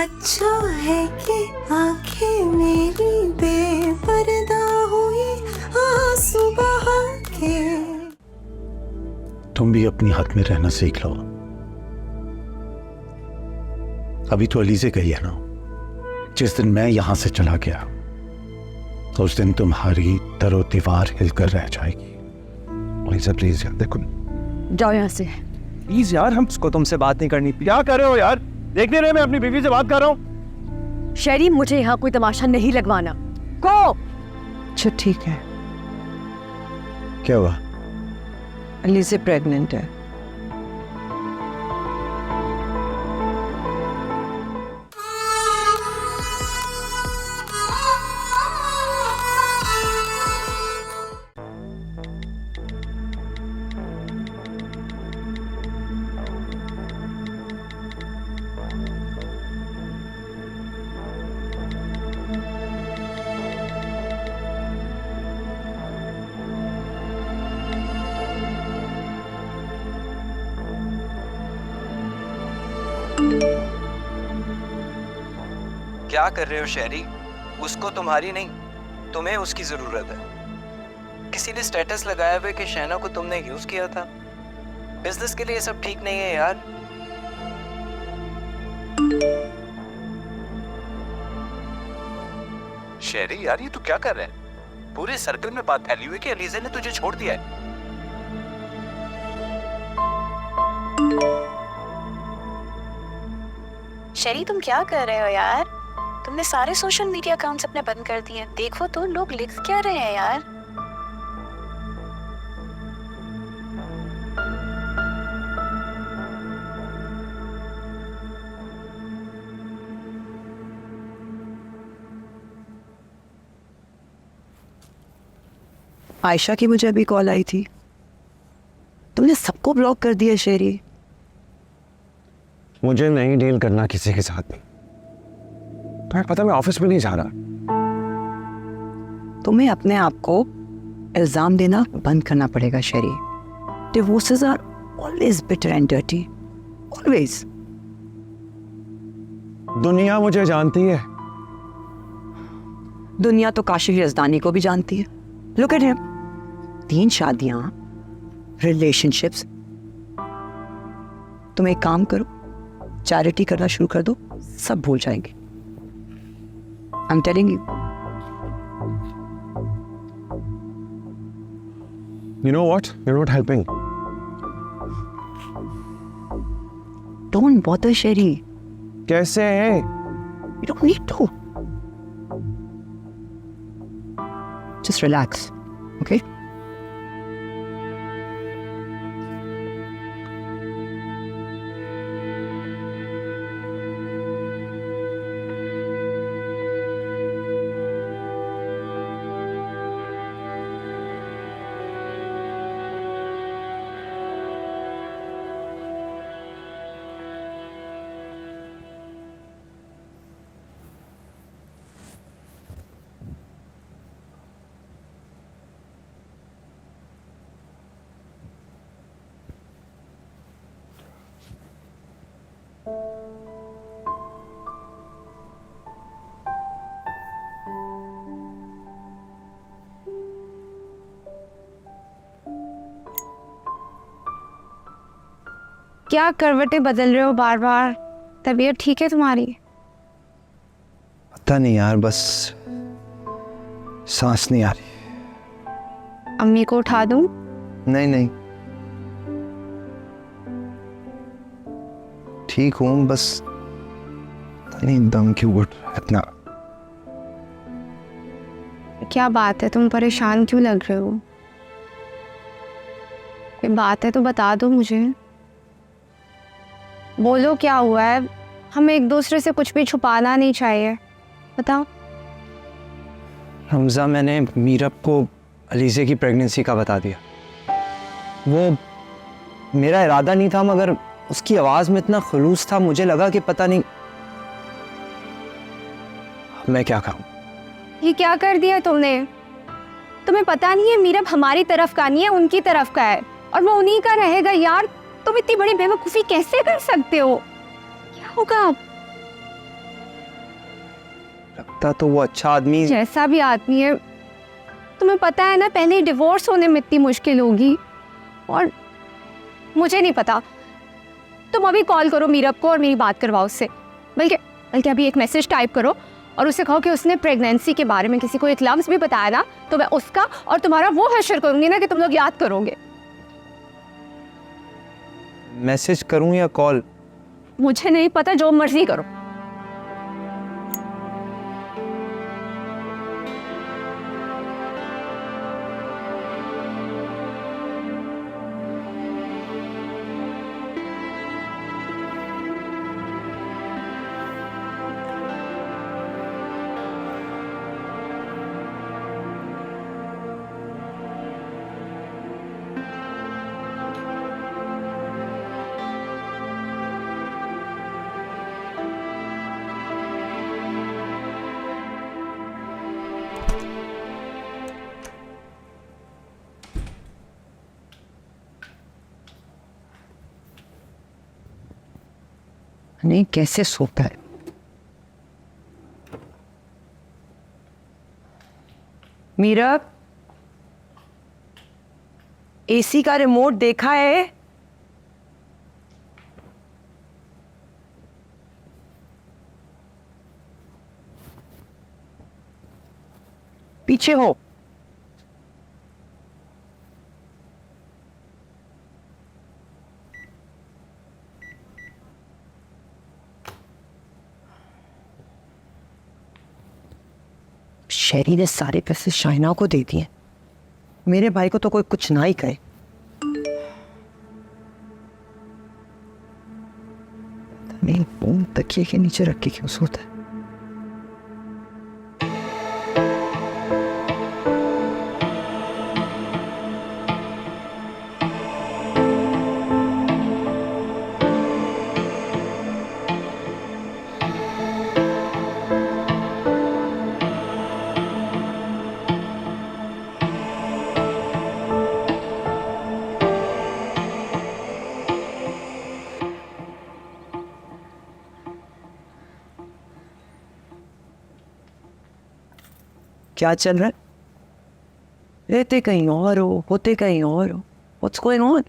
अच्छा है कि आंखें मेरी बेपर्दा हुई आंसू बहा के। तुम भी अपनी हद में रहना सीख लो। अभी तो अलीज़े गई है ना। जिस दिन मैं यहां से चला गया तो उस दिन तुम्हारी दरो दीवार हिलकर रह जाएगी। प्लीज यार देखो, जाओ यहाँ से। प्लीज यार, हमको तुमसे बात नहीं करनी। क्या कर रहे हो यार? देख नहीं रहे मैं अपनी बीवी से बात कर रहा हूँ। शेरी, मुझे यहाँ कोई तमाशा नहीं लगवाना। को अच्छा ठीक है, क्या हुआ? अलीज़े प्रेग्नेंट है। क्या कर रहे हो शेरी? उसको तुम्हारी नहीं, तुम्हें उसकी जरूरत है। किसी ने स्टेटस लगाया हुआ कि शहना को तुमने यूज किया था। बिजनेस के लिए सब ठीक नहीं है यार। शेरी यार, ये तू क्या कर रहा है? पूरे सर्कल में बात फैली हुई कि अलीज़े ने तुझे छोड़ दिया है। शेरी, तुम क्या कर रहे हो यार? तुमने सारे सोशल मीडिया अकाउंट्स अपने बंद कर दिए। देखो तो लोग लिख क्या रहे हैं यार। आयशा की मुझे अभी कॉल आई थी। तुमने सबको ब्लॉक कर दिया शेरी। मुझे नहीं डील करना किसी के साथ। तुम्हें पता मैं ऑफिस में नहीं जा रहा। तुम्हें अपने आप को इल्जाम देना बंद करना पड़ेगा Sherry. Divorces are always bitter and dirty, always. दुनिया मुझे जानती है। दुनिया तो काशिफ यज़दानी को भी जानती है। लुक एट हिम, 3 शादियां, रिलेशनशिप्स। तुम एक काम करो, चैरिटी करना शुरू कर दो, सब भूल जाएंगे। I am telling you. You know what? You're not helping. Don't bother शेरी। कैसे है? You don't need to. Just relax, okay? क्या करवटें बदल रहे हो बार बार? तबीयत ठीक है तुम्हारी? पता नहीं यार, बस सांस नहीं आ रही। अम्मी को उठा दूं? नहीं नहीं, ठीक हूँ, बस पता नहीं दम क्यों घुट रहा है इतना। क्या बात है, तुम परेशान क्यों लग रहे हो? कोई बात है तो बता दो मुझे। बोलो क्या हुआ है? हमें एक दूसरे से कुछ भी छुपाना नहीं चाहिए, बताओ। हमजा, मैंने मीरब को अलीज़े की प्रेगनेंसी का बता दिया। वो मेरा इरादा नहीं था, मगर उसकी आवाज़ में इतना खुलूस था, मुझे लगा कि पता नहीं मैं क्या करूं। ये क्या कर दिया तुमने? तुम्हें पता नहीं है मीरब हमारी तरफ का नहीं है, उनकी तरफ का है, और वो उन्हीं का रहेगा। यार तुम इतनी बड़ी बेवकूफ़ी कैसे कर सकते हो? क्या होगा अब? लगता तो वो अच्छा आदमी। जैसा भी आदमी है, तुम्हें पता है ना, पहले डिवोर्स होने में इतनी मुश्किल होगी। और मुझे नहीं पता, तुम अभी कॉल करो मीरब को और मेरी बात करवाओ उससे। बल्कि अभी एक मैसेज टाइप करो और उससे कहो कि उसने प्रेगनेंसी के बारे में किसी को एक लफ्ज़ भी बताया ना, तो मैं उसका और तुम्हारा वो हश्र करूंगी ना कि तुम लोग याद करोगे। मैसेज करूं या कॉल? मुझे नहीं पता, जो मर्जी करो। नहीं, कैसे सोता है? मीरब, एसी का रिमोट देखा है? पीछे हो। शेरी ने सारे पैसे शाइना को दे दिए। मेरे भाई को तो कोई कुछ ना ही कहे। नहीं, फोन तकिए के नीचे रख के क्यों सोता है? क्या चल रहा है? रहते कहीं और हो, होते कहीं और हो। What's going on?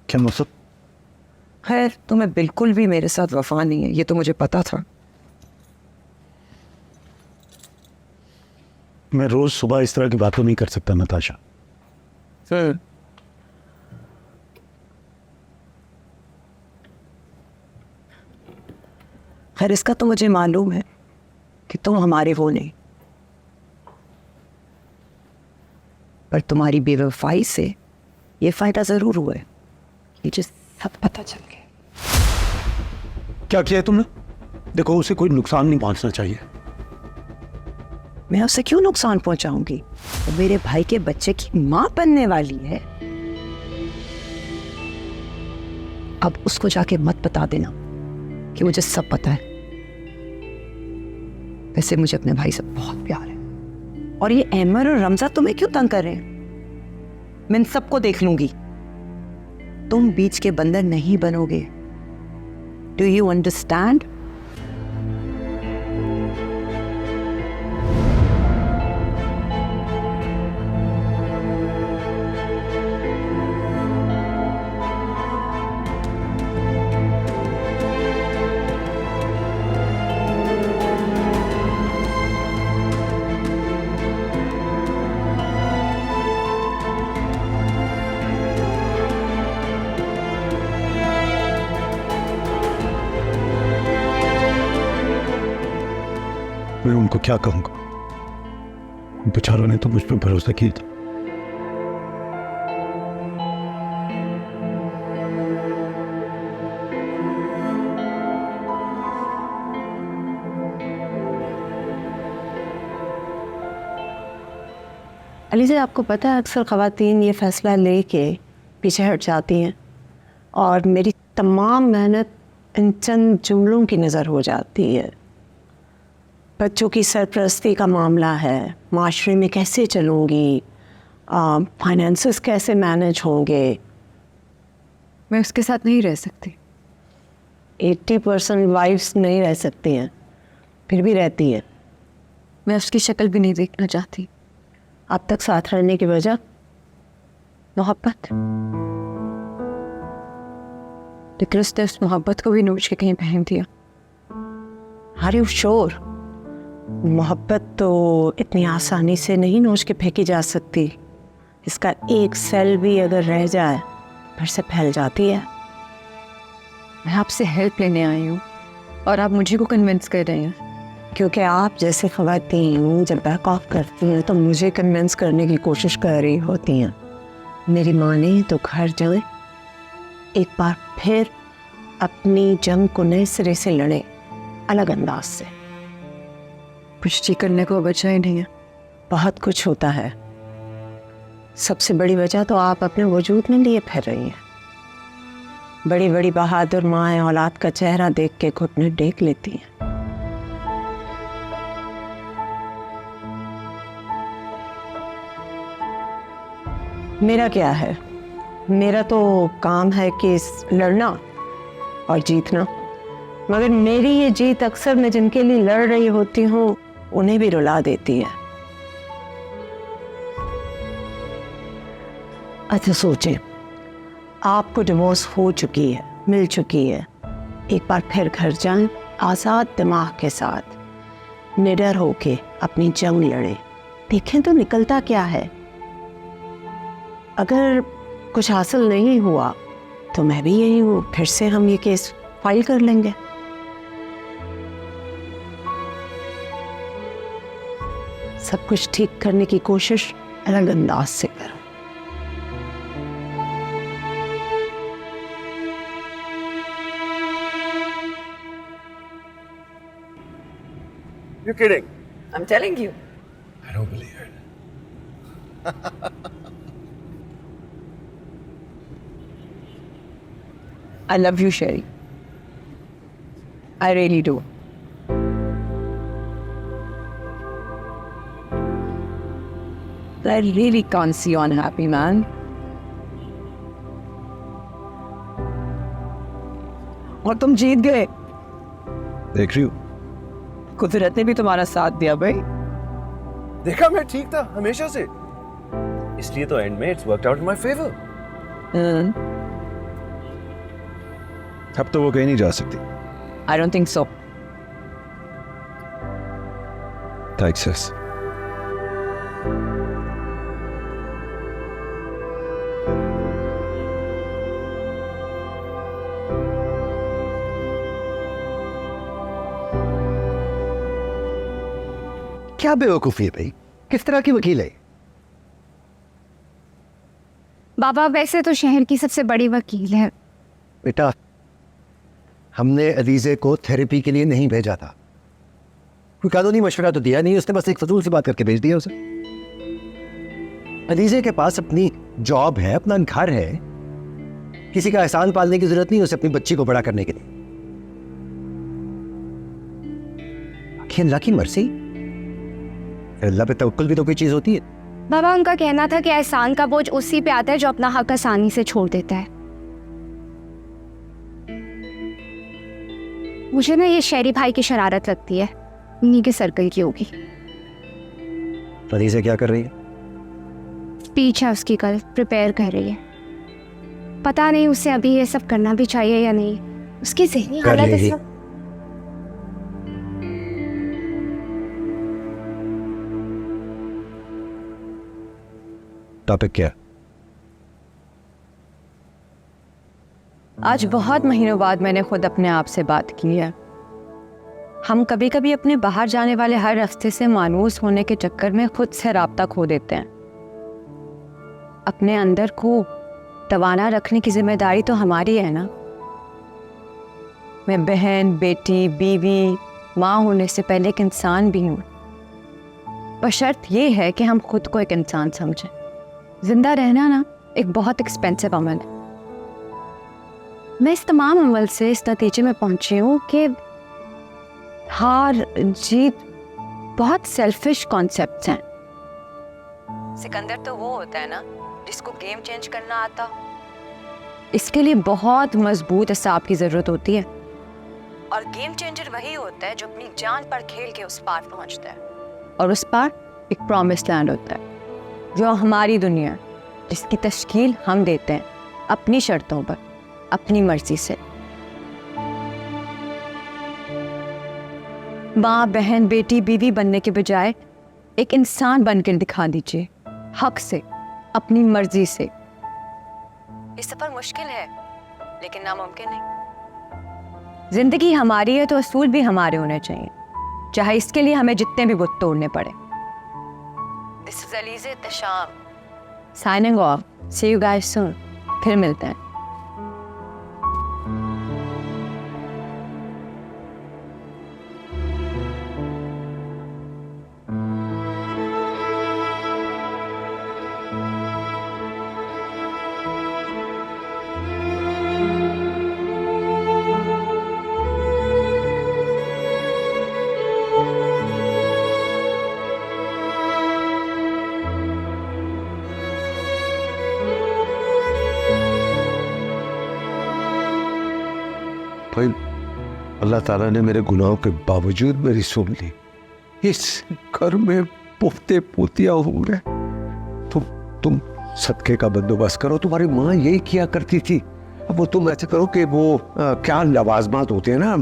क्या मतलब? खैर, तुम्हें बिल्कुल भी मेरे साथ वफा नहीं है, ये तो मुझे पता था। मैं रोज सुबह इस तरह की बातें नहीं कर सकता नताशा। खैर, इसका तो मुझे मालूम है कि तुम हमारे हो नहीं, पर तुम्हारी बेवफाई से ये फायदा जरूर हुआ है, ये जो सब पता चल गया। क्या किया है तुमने? देखो, उसे कोई नुकसान नहीं पहुंचना चाहिए। मैं उसे क्यों नुकसान पहुंचाऊंगी? वो मेरे भाई के बच्चे की मां बनने वाली है। अब उसको जाके मत बता देना कि मुझे सब पता है। वैसे मुझे अपने भाई से बहुत प्यार है, और ये अहमर और रमजा तुम्हें क्यों तंग कर रहे हैं? मैं इन सबको देख लूंगी। तुम बीच के बंदर नहीं बनोगे। Do you understand? मैं उनको क्या कहूंगा? उन बेचारों ने तो मुझ पर भरोसा किया था। अली जी, आपको पता है अक्सर ख़वातीन ये फ़ैसला लेके पीछे हट जाती हैं और मेरी तमाम मेहनत इन चंद जुमलों की नज़र हो जाती है। बच्चों की सरपरस्ती का मामला है, माशरे में कैसे चलूँगी, फाइनेंसेस कैसे मैनेज होंगे। मैं उसके साथ नहीं रह सकती। 80% वाइफ्स नहीं रह सकती हैं, फिर भी रहती है। मैं उसकी शक्ल भी नहीं देखना चाहती। अब तक साथ रहने की वजह मोहब्बत, लेकिन उसने उस मोहब्बत को भी नोच के कहीं फेंक दिया। Are you sure? मोहब्बत तो इतनी आसानी से नहीं नोच के फेंकी जा सकती। इसका एक सेल भी अगर रह जाए फिर से फैल जाती है। मैं आपसे हेल्प लेने आई हूँ और आप मुझे को कन्विंस कर रहे हैं। क्योंकि आप जैसे ख़वातीन जब बैक ऑफ करती हैं तो मुझे कन्विंस करने की कोशिश कर रही होती हैं। मेरी माँ ने तो घर जाए एक बार फिर अपनी जंग को नए सिरे से लड़े, अलग अंदाज से। कुछ ठीक करने को बचा ही नहीं है। बहुत कुछ होता है। सबसे बड़ी वजह तो आप अपने वजूद में लिए फिर रही हैं। बड़ी बड़ी बहादुर माएँ औलाद का चेहरा देख के घुटने टेक लेती हैं। मेरा क्या है? मेरा तो काम है कि लड़ना और जीतना, मगर मेरी ये जीत अक्सर मैं जिनके लिए लड़ रही होती हूँ उन्हें भी रुला देती है। अच्छा सोचें, आपको डिवोर्स हो चुकी है, मिल चुकी है, एक बार फिर घर जाएं आज़ाद दिमाग के साथ, निडर होके अपनी जंग लड़े, देखें तो निकलता क्या है। अगर कुछ हासिल नहीं हुआ तो मैं भी यही हूँ, फिर से हम ये केस फाइल कर लेंगे। सब कुछ ठीक करने की कोशिश अलग अंदाज से करो। You're kidding. I'm telling you. I don't believe it. I love you, Sherry. I really do. But I really can't see you unhappy, man. और तुम जीत गए। देख रही हूँ, कुदरत ने भी तुम्हारा साथ दिया भाई। देखा मैं ठीक था हमेशा से, इसलिए तो एंड में it's worked out in my favour. अब तो वो कहीं नहीं जा सकती। I don't think so. Thanks, sis. क्या बेवकूफी है भाई? किस तरह की वकील है? बाबा वैसे तो शहर की सबसे बड़ी वकील है। बेटा, हमने अलीजे को थेरेपी के लिए नहीं भेजा था। कोई कानूनी मशवरा तो दिया नहीं, उसने बस एक फजूल सी बात करके भेज दिया उसे। अलीजे के पास अपनी जॉब है, अपना घर है, किसी का एहसान पालने की जरूरत नहीं उसे अपनी बच्ची को बड़ा करने के लिए। बाकी अल्लाह की मर्जी, अल्लाह पे तवक्कुल भी तो कोई चीज होती है। बाबा उनका कहना था कि एहसान का बोझ उसी पे आता है जो अपना हक आसानी से छोड़ देता है। मुझे ना ये शेरी भाई की शरारत लगती है, उन्हीं के सर्कल की होगी। अलीजे क्या कर रही है? स्पीच है उसकी, कल प्रिपेयर कर रही है। पता नहीं उसे अभी ये सब करना भी चाहिए या नहीं। उसकी ज़हनी कर हालत लेगी। इस वक्त टॉपिक क्या? आज बहुत महीनों बाद मैंने खुद अपने आप से बात की है। हम कभी कभी अपने बाहर जाने वाले हर रास्ते से मानूस होने के चक्कर में खुद से राब्ता खो देते हैं। अपने अंदर को तवाना रखने की जिम्मेदारी तो हमारी है ना। मैं बहन, बेटी, बीवी, माँ होने से पहले एक इंसान भी हूँ। बशर्त ये है कि हम खुद को एक इंसान समझें। जिंदा रहना ना एक बहुत एक्सपेंसिव अमल है। मैं इस तमाम अमल से इस नतीजे में पहुंची हूँ कि हार जीत बहुत सेल्फिश कॉन्सेप्ट्स हैं। सिकंदर तो वो होता है ना जिसको गेम चेंज करना आता। इसके लिए बहुत मजबूत असाब की ज़रूरत होती है। और गेम चेंजर वही होता है जो अपनी जान पर खेल के उस पार पहुंचता है, और उस पार एक प्रॉमिस लैंड होता है जो हमारी दुनिया है, जिसकी तश्कील हम देते हैं अपनी शर्तों पर, अपनी मर्जी से। माँ, बहन, बेटी, बीवी बनने के बजाय एक इंसान बनकर दिखा दीजिए, हक से, अपनी मर्जी से। ये सफर मुश्किल है लेकिन नामुमकिन नहीं। जिंदगी हमारी है तो असूल भी हमारे होने चाहिए, चाहे इसके लिए हमें जितने भी बुत तोड़ने पड़े। This is Alizeh Tasham signing off. See you guys soon. फिर मिलते हैं। भाई अल्लाह ताला ने मेरे गुनाहों के बावजूद मेरी सुन ली। इस घर में पुफ्ते पोतिया हो गए। तुम सदके का बंदोबस्त करो, तुम्हारी माँ यही किया करती थी। अब वो तुम ऐसे करो कि वो क्या लवाजमात होते हैं ना,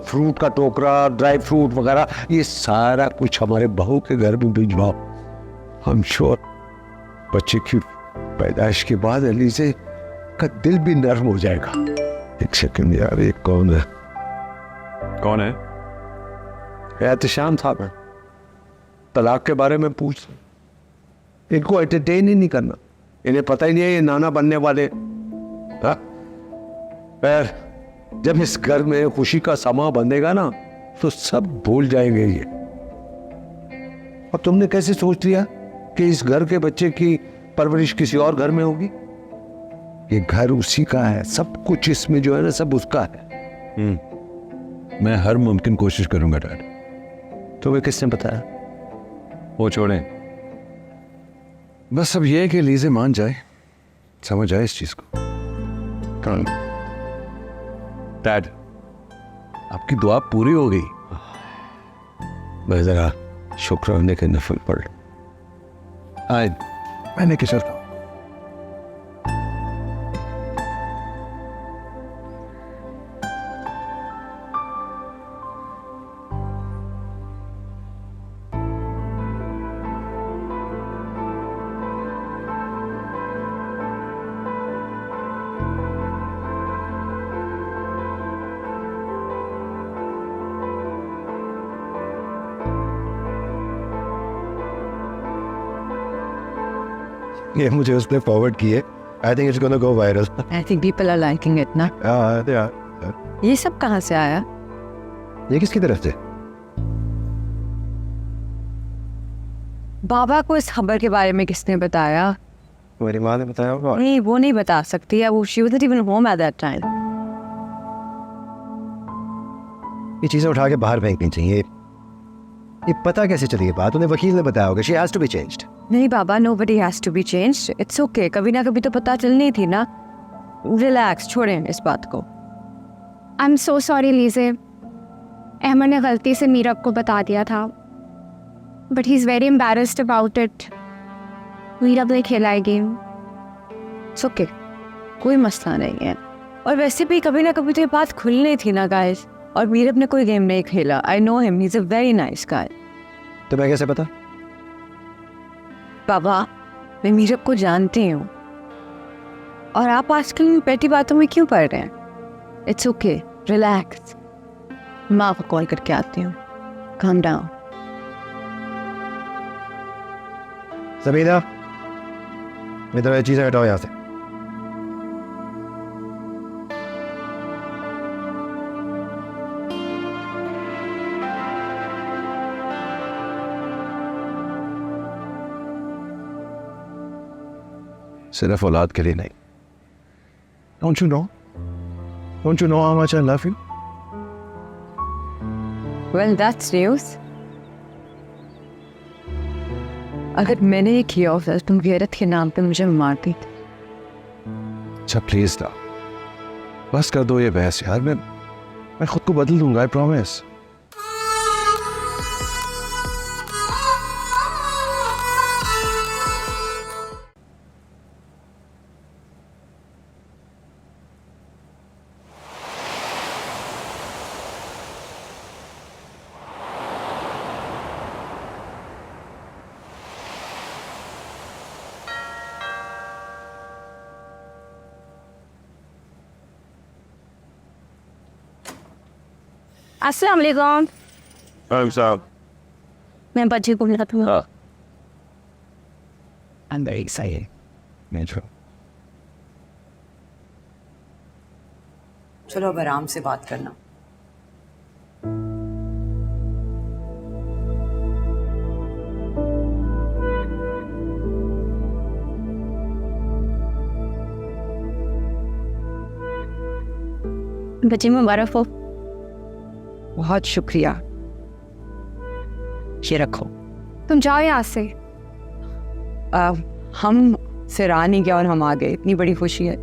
फ्रूट का टोकरा, ड्राई फ्रूट वगैरह, ये सारा कुछ हमारे बहू के घर में भिजवाओ। हम श्योर बच्चे की पैदाइश के बाद अलीज़े का दिल भी नर्म हो जाएगा। एक सेकंड यार, ये कौन है? कौन है? एहतशाम था। मैं तलाक के बारे में पूछ, इनको एंटरटेन ही नहीं करना। इन्हें पता ही नहीं है ये नाना बनने वाले। हाँ? जब इस घर में खुशी का समा बंधेगा ना तो सब भूल जाएंगे ये। और तुमने कैसे सोच लिया कि इस घर के बच्चे की परवरिश किसी और घर में होगी? ये घर उसी का है, सब कुछ इसमें जो है ना सब उसका है। मैं हर मुमकिन कोशिश करूंगा डैड। तुम्हें किसने बताया? वो छोड़ें, बस अब ये है कि लीजे मान जाए, समझ आए इस चीज को। डैड, आपकी दुआ पूरी हो गई। मैं जरा शुक्राने के नफल पढ़। आए, मैंने क्या चलता हूं। ये मुझे उसने फॉरवर्ड किए। I think it's gonna go viral. I think people are liking it ना। ये सब कहाँ से आया? ये किसकी तरफ से? बाबा को इस खबर के बारे में किसने बताया? मेरी माँ ने बताया होगा। नहीं, वो नहीं बता सकती है, वो she wasn't even home at that time. ये चीजें उठा के बाहर फेंकनी चाहिए। ये पता कैसे चली? बात उन्हें वकील ने बताया होगा। She has to be changed. नहीं बाबा, nobody has to be changed. It's okay. कभी ना कभी तो पता चलनी थी ना। रिलैक्स, छोड़ें इस बात को। आई एम सो सॉरी लीजे, अहमद ने गलती से मीरब को बता दिया था, but he is very embarrassed about it. Meerab ने खेला है गेम। It's okay. कोई मसला नहीं है। और वैसे भी कभी ना कभी तो ये बात खुलनी थी ना गाइस। और मीरब ने कोई गेम नहीं खेला। I know him. He's a very nice guy. तुम्हें कैसे पता? बाबा, मैं मीरब को जानती हूँ। और आप आजकल इन पेटी बातों में क्यों पड़ रहे हैं? It's okay, relax. माँ को कॉल करके आती हूँ। Calm down. सबीना, मेरी चीजें हटाओ यहाँ से। सिर्फ औलाद के लिए नहीं। Don't you know? Don't you know how much I love you? Well, that's news. अगर मैंने ये किया होता तुम गैरत के नाम पे मुझे मारती थी। अच्छा प्लीज ना, बस कर दो ये बहस यार। मैं खुद को बदल दूंगा, आई प्रॉमिस। अस्सलाम वालेकुम। साहब मैं बच्चे को मिला था। I'm very excited. चलो अब आराम से बात करना। बच्चे मुबारक हो। बहुत शुक्रिया, ये रखो। तुम जाओ यहाँ से। हम से रहा नहीं गया और हम आ गए, इतनी बड़ी खुशी है।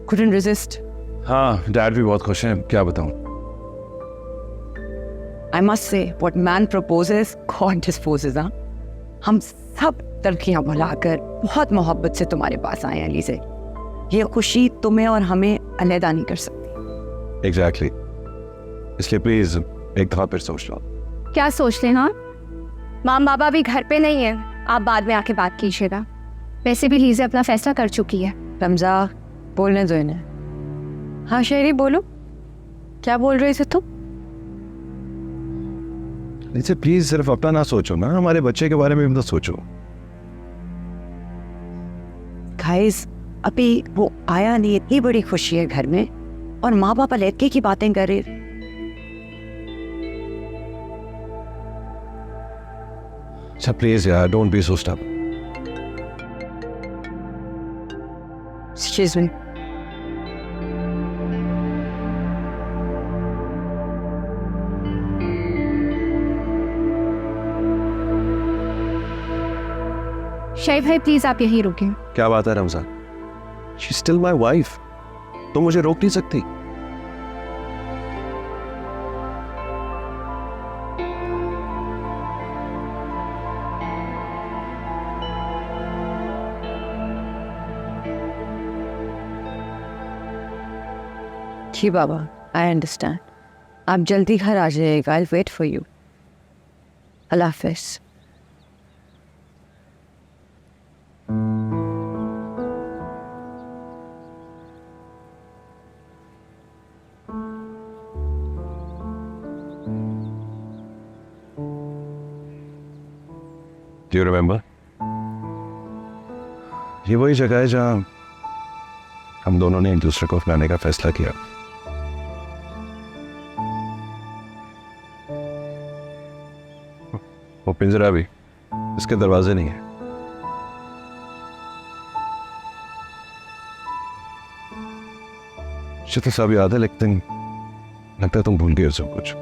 couldn't resist. हाँ, डैड भी बहुत खुश हैं, क्या बताऊं। I must say, what man proposes, God disposes. हाँ, हम सब तलखियां भुलाकर बहुत मोहब्बत से तुम्हारे पास आए हैं अलीज़े। ये खुशी तुम्हें और हमें अलहदा नहीं कर सकती। एग्जैक्टली, इसलिए प्लीज एक दफा फिर सोच लो। क्या सोच लें? हाँ, माम बाबा भी घर पे नहीं है, आप बाद में आके बात कीजिएगा। वैसे भी लीज़े अपना फैसला कर चुकी है। रमजा, बोलने दो इन्हें। हाँ शेरी, बोलो, क्या बोल रहे थे तुम? इसे प्लीज सिर्फ अपना ना सोचो ना, हमारे बच्चे के बारे में भी तो सोचो। गाइस, अभी वो आया नहीं, इतनी बड़ी खुशी है घर में और माँ बाप अलहदगी की बातें कर रहे। अच्छा प्लीज यार, don't be so stubborn. Excuse me. Shahid भाई प्लीज आप यहीं रुकें। क्या बात है Ramzan, she is still my wife, तुम मुझे रोक नहीं सकती। जी बाबा, आई अंडरस्टैंड। आप जल्दी घर आ जाइएगा, आई वेट फॉर यू। अल्लाह हाफिज़। Do you remember? ये वही जगह है जहां हम दोनों ने एक दूसरे को अपनाने का फैसला किया। वो पिंजरा भी, इसके दरवाजे नहीं है। मुझे तो सब याद है, लेकिन लगता है तुम भूल गए सब कुछ।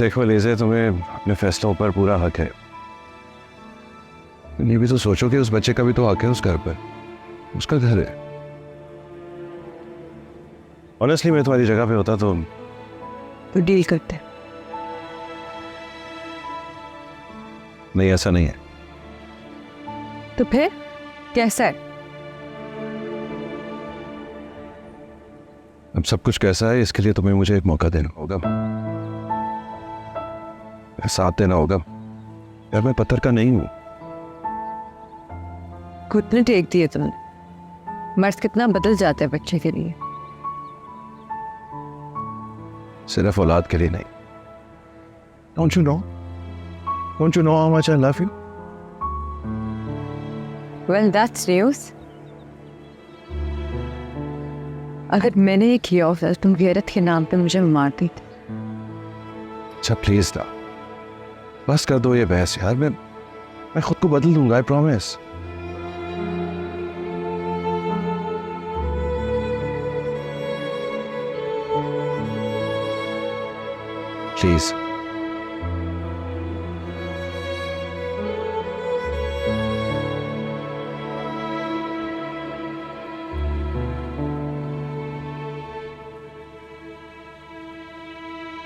देखो लीज़े, तुम्हें अपने फैसलों पर पूरा हक है। ये भी तो सोचो कि उस बच्चे का भी तो हक है उस घर पर, उसका घर है। ऑनेस्टली मैं तुम्हारी जगह पे होता तो डील करते। नहीं, ऐसा नहीं है। तो फिर कैसा है? अब सब कुछ कैसा है, इसके लिए तुम्हें मुझे एक मौका देना होगा, साथ देना होगा। यार मैं पत्थर का नहीं हूं। कितने टेक दिए तुमने? मर्द कितना बदल जाता है बच्चे के लिए। सिर्फ औलाद के लिए नहीं। Don't you know? Don't you know how much I love you? Well, that's news. अगर मैंने ये किया होता तुम गैरत के नाम पे मुझे मार दी थी। अच्छा प्लीज ना, बस कर दो ये बहस यार। मैं खुद को बदल दूंगा, आई प्रॉमिस। प्लीज।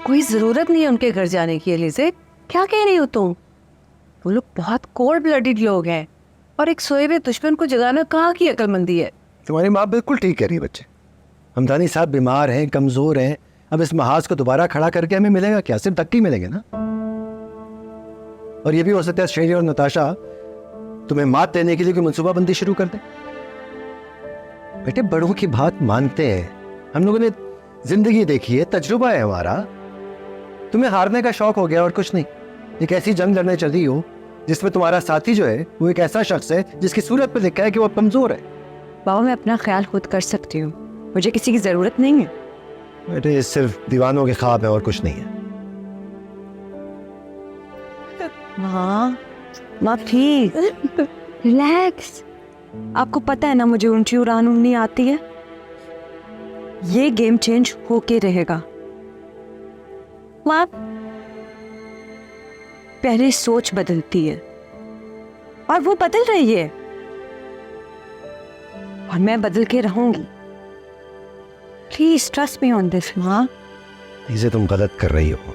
कोई जरूरत नहीं है उनके घर जाने की। एलिजे, क्या कह रही हो तुम? वो लोग बहुत कोल्ड ब्लडेड लोग हैं, और एक सोए हुए दुश्मन को जगाना कहाँ की अक्लमंदी है? तुम्हारी माँ बिल्कुल ठीक कह रही है बच्चे। हमदानी साहब बीमार हैं, कमज़ोर हैं। अब इस महाज को दोबारा खड़ा करके हमें मिलेगा क्या? सिर्फ धक्के मिलेंगे ना। और ये भी हो सकता है शेरी और नताशा तुम्हें मात देने के लिए कोई मनसूबाबंदी शुरू कर दे। बेटे, बड़ों की बात मानते हैं। हम लोगों ने जिंदगी देखी है, तजुर्बा है हमारा। तुम्हें हारने का शौक हो गया और कुछ नहीं। एक ऐसी जंग लड़ने चल रही हो जिसमें तुम्हारा साथी जो है वो एक ऐसा शख्स है जिसकी सूरत पे लिखा है कि वो कमजोर है। बाबा, मैं अपना ख्याल खुद कर सकती हूँ, मुझे किसी की जरूरत नहीं है। बेटे, सिर्फ दीवानों के ख्वाब है और कुछ नहीं है। माँ प्लीज रिलैक्स। आपको पता है ना मुझे ऊंची उड़ान उड़नी आती है। ये गेम चेंज होके रहेगा। माँ, पहले सोच बदलती है और वो बदल रही है, और मैं बदल के रहूंगी। Please trust me on this माँ। इसे तुम गलत कर रही हो।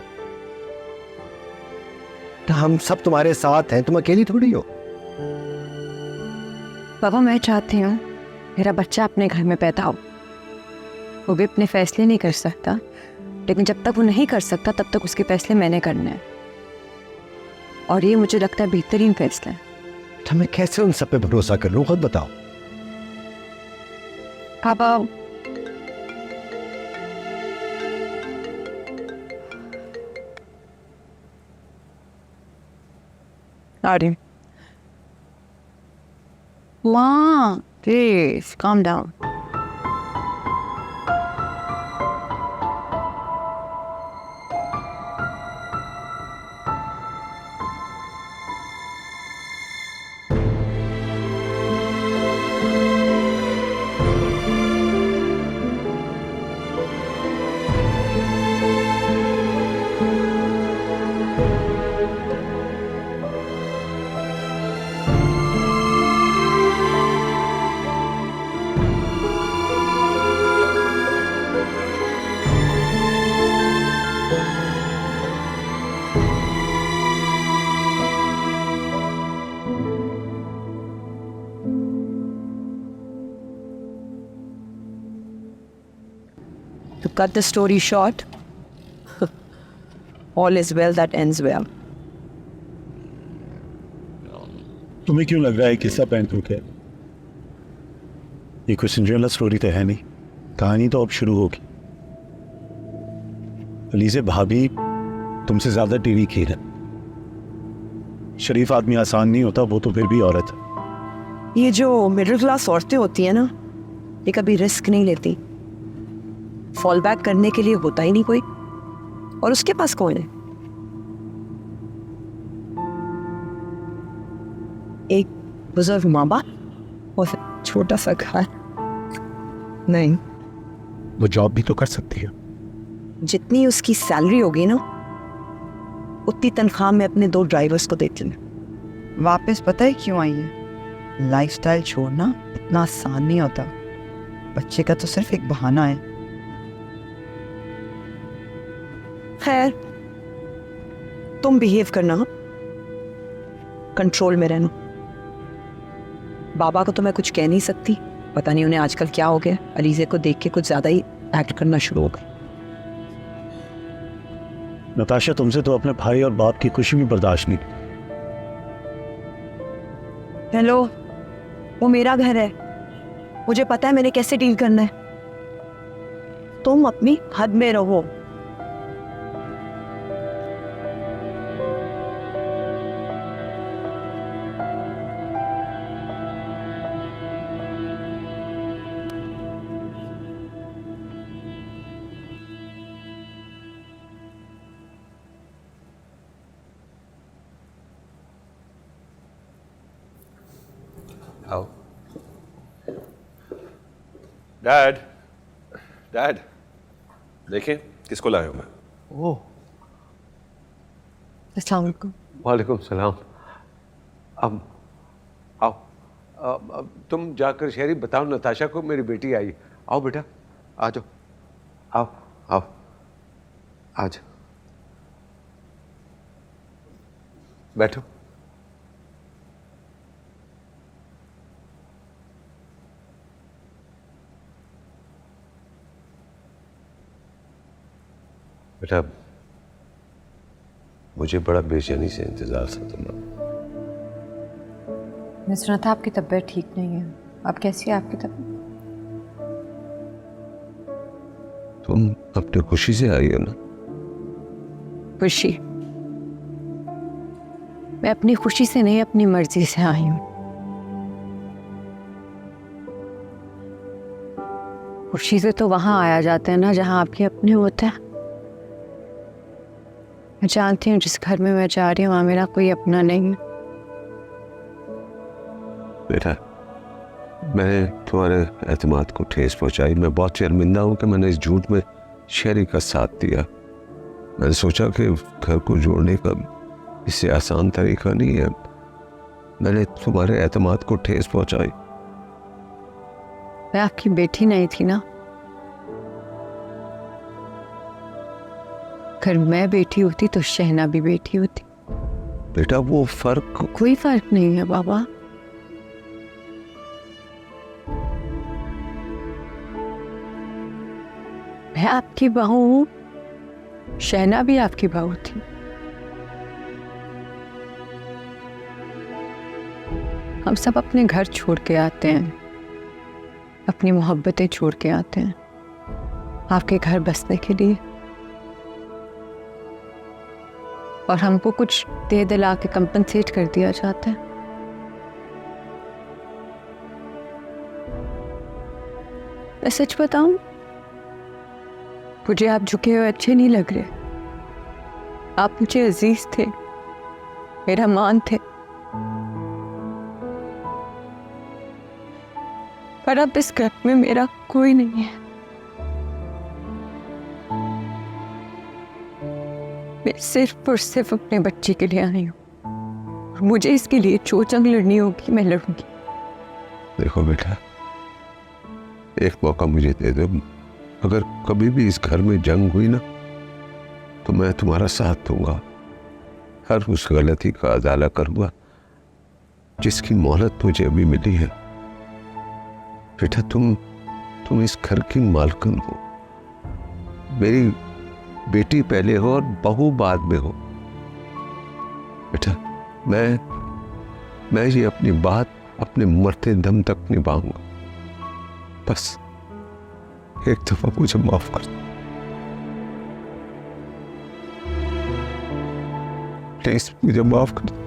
तो हम सब तुम्हारे साथ हैं, तुम अकेली थोड़ी हो। बाबा, मैं चाहती हूँ मेरा बच्चा अपने घर में पैदा हो। वो भी अपने फैसले नहीं कर सकता, लेकिन जब तक वो नहीं कर सकता तब तक उसके फैसले मैंने करने हैं, और ये मुझे लगता है बेहतरीन फैसला है। तो मैं कैसे उन सब पे भरोसा कर लूं, खुद बताओ। पापा, Artie. Mom, please calm down. To cut the story short, all is well that ends well. तुम्हें क्यों लग रहा है कि सब एंड हो गया? ये कोई सिंड्रेला स्टोरी तो है नहीं, कहानी तो अब शुरू होगी। अलीज़े भाभी तुमसे ज्यादा टीवी खेल है। शरीफ आदमी आसान नहीं होता, वो तो फिर भी औरत है। ये जो मिडिल क्लास औरतें होती हैं ना, ये कभी रिस्क नहीं लेती। फॉल बैक करने के लिए होता ही नहीं कोई, और उसके पास कौन है? एक बुजुर्ग माँ बाप और फिर छोटा सा घर। नहीं, वो जॉब भी तो कर सकती है। जितनी उसकी सैलरी होगी ना, उतनी तनख्वाह में अपने 2 ड्राइवर्स को देती हूँ। वापस पता है क्यों आई है? लाइफस्टाइल छोड़ना इतना आसान नहीं होता। बच्चे का तो सिर्फ एक बहाना है। खैर, तुम बिहेव करना, कंट्रोल में रहना। बाबा को तो मैं कुछ कह नहीं सकती, पता नहीं उन्हें आजकल क्या हो गया। अलीज़े को देख के कुछ ज्यादा ही एक्ट करना शुरू हो गए। नताशा, तुमसे तो अपने भाई और बाप की खुशी भी बर्दाश्त नहीं। हेलो, वो मेरा घर है, मुझे पता है मैंने कैसे डील करना है। तुम अपनी हद में रहो। आओ। डैड, डैड, देखें किसको लाया हूं मैं। ओह, अस्सलाम वालेकुम। वालेकुम सलाम। अब आओ, अब तुम जाकर शहरी बताओ नताशा को मेरी बेटी आई। आओ बेटा, आ जाओ, आओ आओ, आ जाओ। बैठो। बेटा, मुझे बड़ा बेचैनी से इंतजार था तुम्हारा। मैं सुना था आपकी तबीयत ठीक नहीं है। अब कैसी है आपकी तबीयत? तुम अपनी खुशी से आई हो ना? खुशी? मैं अपनी खुशी से नहीं, अपनी मर्जी से आई हूँ। खुशी से तो वहां आया जाता है ना जहां आपके अपने होते हैं। मैं जानती हूँ जिस घर में मैं जा रही हूँ वहां मेरा कोई अपना नहीं है। बेटा, मैंने तुम्हारे एतमाद को ठेस पहुंचाई। मैं बहुत शर्मिंदा हूं कि मैंने इस झूठ में शहरी का साथ दिया। मैंने सोचा कि घर को जोड़ने का इससे आसान तरीका नहीं है। मैंने तुम्हारे एतमाद को ठेस पहुंचाई। मैं आपकी बेटी नहीं थी ना। अगर मैं बेटी होती तो शहना भी बेटी होती। बेटा, वो फर्क कोई फर्क नहीं है बाबा। मैं आपकी बहू हूं, शहना भी आपकी बहू थी। हम सब अपने घर छोड़ के आते हैं, अपनी मोहब्बतें छोड़ के आते हैं आपके घर बसने के लिए, और हमको कुछ दे दिला के कंपनसेट कर दिया जाता है। मैं सच बताऊं, मुझे आप झुके हुए अच्छे नहीं लग रहे। आप मुझे अजीज थे, मेरा मान थे, पर अब इस घर में मेरा कोई नहीं है। मैं सिर्फ और सिर्फ अपने बच्चे के लिए आई हूँ, और मुझे इसके लिए जो जंग लड़नी होगी मैं लड़ूंगी। देखो बेटा, एक मौका मुझे दे दो। अगर कभी भी इस घर में जंग हुई ना तो मैं तुम्हारा साथ दूंगा। हर उस गलती का अदाला करूंगा जिसकी मोहलत मुझे अभी मिली है। बेटा, तुम इस घर की मालकिन हो। मेरी बेटी पहले हो और बहू बाद में हो। बेटा, मैं ये अपनी बात अपने मरते दम तक निभाऊंगा। बस एक दफा मुझे माफ कर दो प्लीज, मुझे माफ कर दो।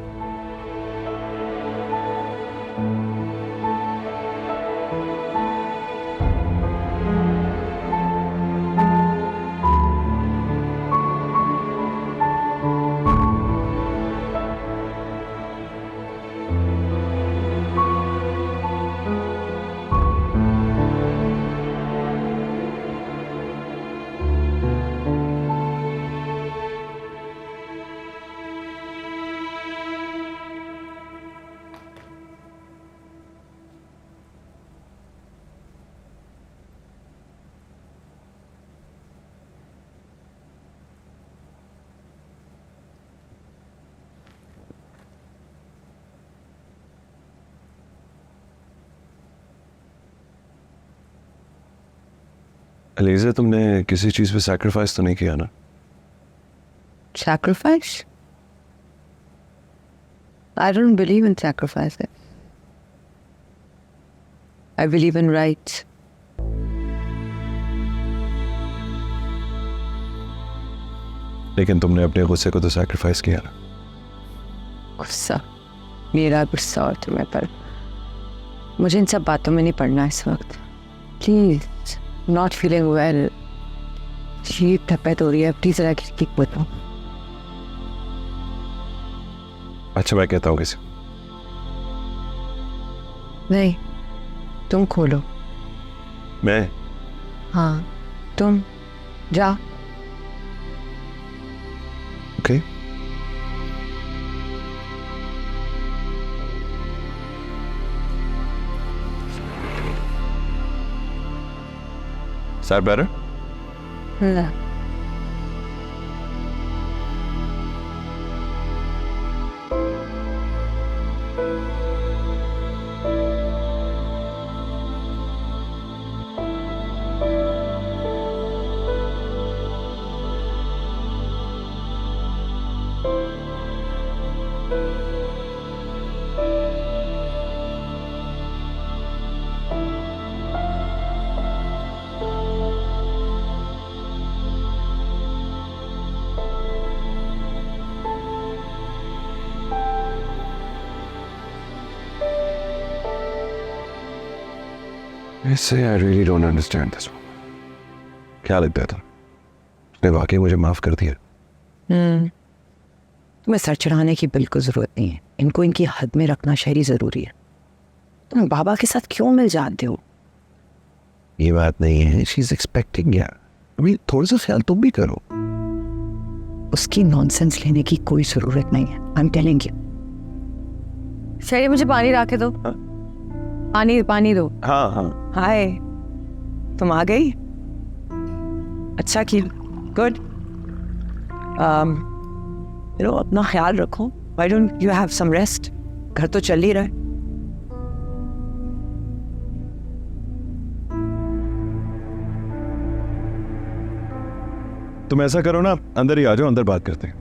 अलीज़ा, तुमने किसी चीज पे सैक्रिफाइस तो नहीं किया ना? Sacrifice? I don't believe in sacrifices. I believe in rights. लेकिन तुमने अपने गुस्से को तो सैक्रिफाइस किया ना? गुस्सा? मेरा गुस्सा और तुम्हें पर? मुझे इन सब बातों में नहीं पड़ना इस वक्त। Please, not feeling well. शीत तपियत हो रही है, प्लीज जरा खिड़की खोलो। अच्छा, मैं कहता हूँ किसी। नहीं, तुम खोलो। मैं? हाँ, तुम जा। ओके। Is that better? ना। ऐसे I really don't understand this. क्या लगता है उसने वाकई मुझे माफ कर दिया? तुम्हें सर चढ़ाने की बिल्कुल ज़रूरत नहीं है। इनको इनकी हद में रखना शहरी ज़रूरी है। तुम बाबा के साथ क्यों मिल जाते हो? ये बात नहीं है, शी इज एक्सपेक्टिंग यार। अभी थोड़ा सा ख्याल तुम भी करो। उसकी नॉनसेंस लेने की कोई ज़रूरत नहीं है। I am telling you. शहरी मुझे पानी ला के दो। पानी दो। हाँ हाँ। हाय, तुम आ गई? अच्छा की गुड। अपना ख्याल रखो। Why don't you have some rest? घर तो चल ही रहा है। तुम ऐसा करो ना, अंदर ही आ जाओ, अंदर बात करते हैं।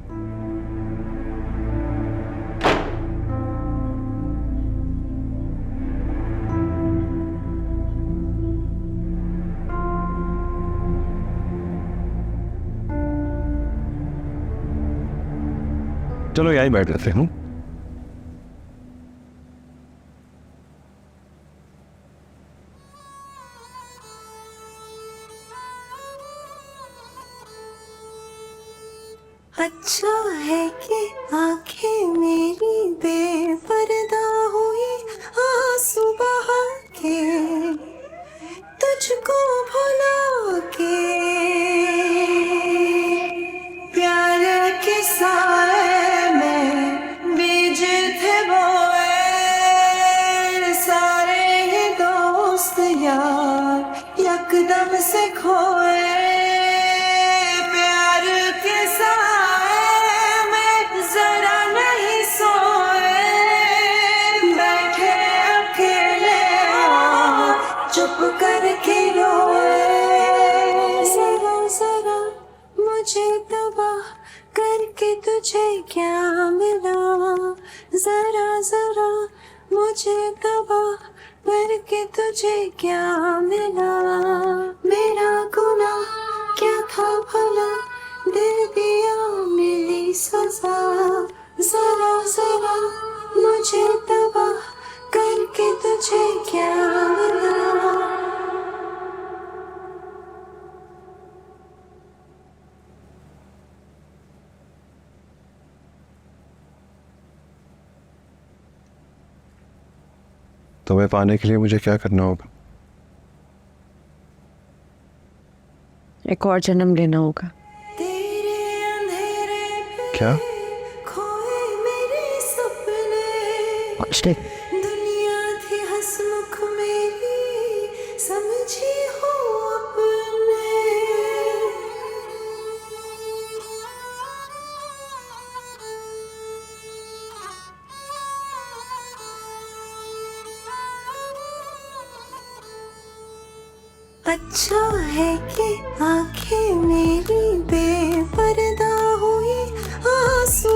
चलो यहीं बैठ जाते हैं। अच्छा है कि आंखें मेरी बेपर्दा हुई आंसू बहा के तुझको भुला के प्यार के साए में बीज थे बोए सारे ही दोस्त यार यकदम से खोए प्यार के साए में जरा नहीं सोए बैठे अकेले चुप करके रोए जरा जरा मुझे तबाह करके तुझे क्या मिला जरा जरा मुझे तबाह करके तुझे क्या मिला मेरा गुनाह क्या था भला दे दिया मिली सजा जरा जरा मुझे तबाह करके तुझे क्या मिला। तुम्हें पाने के लिए मुझे क्या करना होगा? एक और जन्म लेना होगा। तेरे अंधेरे पे क्या? खोए मेरे सपने कुछ नहीं। दुनिया थी हंसमुख मेरी समझी हो अपने अच्छा है कि आंखें मेरी बेपर्दा हुई आंसू